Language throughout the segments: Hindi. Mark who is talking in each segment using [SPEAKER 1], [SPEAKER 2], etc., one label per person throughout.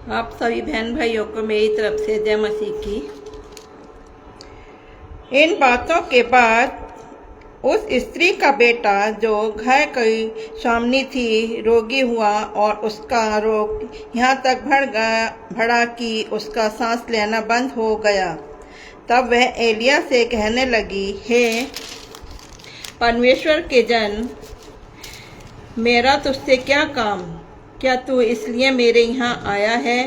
[SPEAKER 1] आप सभी बहन भाइयों को मेरी तरफ से जय मसीह की। इन बातों के बाद उस स्त्री का बेटा जो घर की स्वामिनी थी रोगी हुआ और उसका रोग यहाँ तक बढ़ा कि उसका सांस लेना बंद हो गया। तब वह एलिया से कहने लगी, हे परमेश्वर के जन, मेरा तुझसे क्या काम? क्या तू इसलिए मेरे यहाँ आया है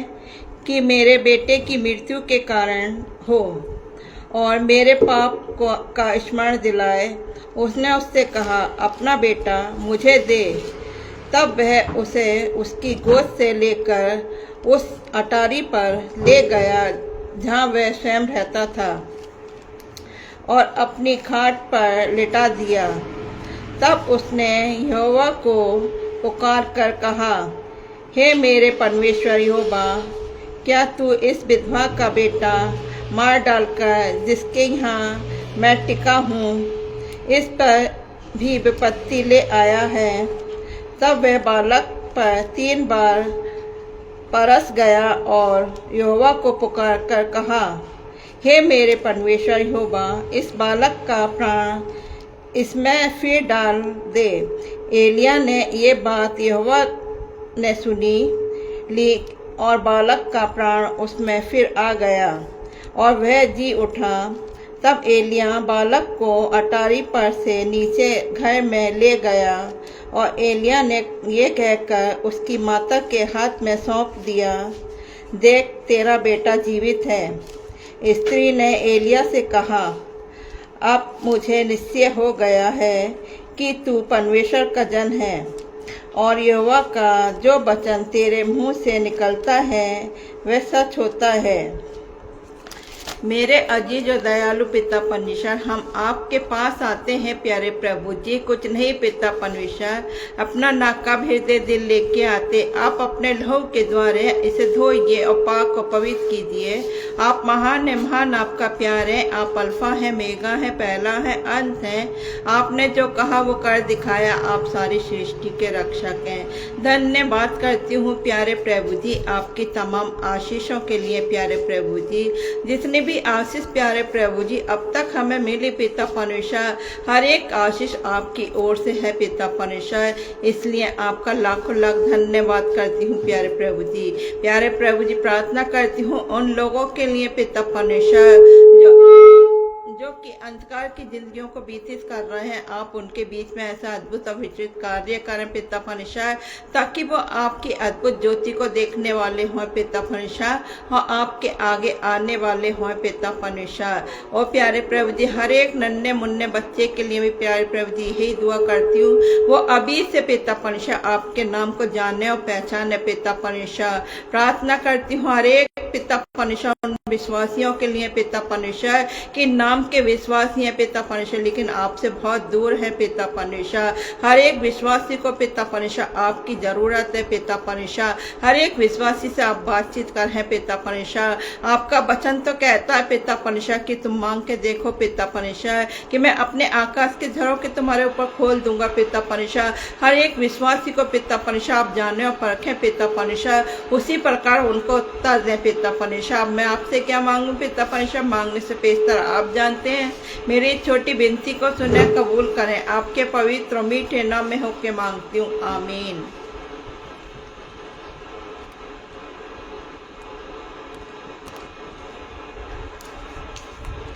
[SPEAKER 1] कि मेरे बेटे की मृत्यु के कारण हो और मेरे पाप का स्मरण दिलाए? उसने उससे कहा, अपना बेटा मुझे दे। तब वह उसे उसकी गोद से लेकर उस अटारी पर ले गया जहाँ वह स्वयं रहता था और अपनी खाट पर लिटा दिया। तब उसने यहोवा को पुकार कर कहा, हे मेरे परमेश्वर यहोवा, क्या तू इस विधवा का बेटा मार डालकर जिसके यहाँ मैं टिका हूँ इस पर भी विपत्ति ले आया है? तब वह बालक पर 3 बार परस गया और यहोवा को पुकार कर कहा, हे मेरे परमेश्वर यहोवा, इस बालक का प्राण इसमें फिर डाल दे। एलिया ने ये बात यहोवा ने सुनी ली और बालक का प्राण उसमें फिर आ गया और वह जी उठा। तब एलिया बालक को अटारी पर से नीचे घर में ले गया और एलिया ने ये कहकर उसकी माता के हाथ में सौंप दिया, देख तेरा बेटा जीवित है। स्त्री ने एलिया से कहा, अब मुझे निश्चय हो गया है कि तू परमेश्वर का जन है और यहोवा का जो वचन तेरे मुंह से निकलता है वह सच होता है। मेरे अजीज और दयालु पिता परमेश्वर, हम आपके पास आते हैं प्यारे प्रभु जी। कुछ नहीं पिता परमेश्वर, अपना नाका भेदे दिल लेके आते। आप अपने लहू के द्वारा इसे धोइए और पाक और पवित्र कीजिए। आप महान है, महान आपका प्यार है। आप अल्फा है, मेगा है, पहला है, अंत है। आपने जो कहा वो कर दिखाया। आप सारी सृष्टि के रक्षक हैं। धन्यवाद करती हूँ प्यारे प्रभु जी आपकी तमाम आशीषों के लिए प्यारे प्रभु जी। जितने भी आशीष प्यारे प्रभु जी अब तक हमें मिली पिता परमेश्वर, हर एक आशीष आपकी ओर से है पिता परमेश्वर। इसलिए आपका लाखों लाख धन्यवाद करती हूँ प्यारे प्रभु जी। प्यारे प्रभु जी, प्रार्थना करती हूँ उन लोगों के लिए पिता परमेश्वर जो कि अंधकार की जिंदगियों को व्यतीत कर रहे हैं। आप उनके बीच में ऐसा अद्भुत और विचित्र कार्य करें पिता परमेश्वर, ताकि वो आपकी अद्भुत ज्योति को देखने वाले हों पिता परमेश्वर और आपके आगे आने वाले हों पिता परमेश्वर। और प्यारे प्रभु जी, हर एक नन्हे मुन्ने बच्चे के लिए भी प्यारे प्रभु जी यही दुआ करती हूँ, वो अभी से पिता परमेश्वर आपके नाम को जाने और पहचाने पिता परमेश्वर। प्रार्थना करती हूँ हर एक पिता परमेश्वर उन विश्वासियों के लिए पिता परमेश्वर कि नाम के विश्वासी हैं पिता परमेश्वर, लेकिन आपसे बहुत दूर है पिता परमेश्वर। हर एक विश्वासी को पिता परमेश्वर आपकी जरूरत है पिता परमेश्वर। हर एक विश्वासी से आप बातचीत कर हैं पिता परमेश्वर। आपका वचन तो कहता है पिता परमेश्वर कि तुम मांग के देखो पिता परमेश्वर कि मैं अपने आकाश के झरों के तुम्हारे ऊपर खोल दूंगा पिता परमेश्वर। हर एक विश्वासी को पिता परमेश्वर आप जाने और परखें पिता परमेश्वर, उसी प्रकार उनको उत्तर दें पिता परमेश्वर। मैं आपसे क्या मांगू पिता परमेश्वर? मांगने से बेहतर आप जानते हैं। मेरी छोटी विनती को सुने कबूल करें। आपके पवित्र मीठे नाम में होके मांगती हूँ, आमीन।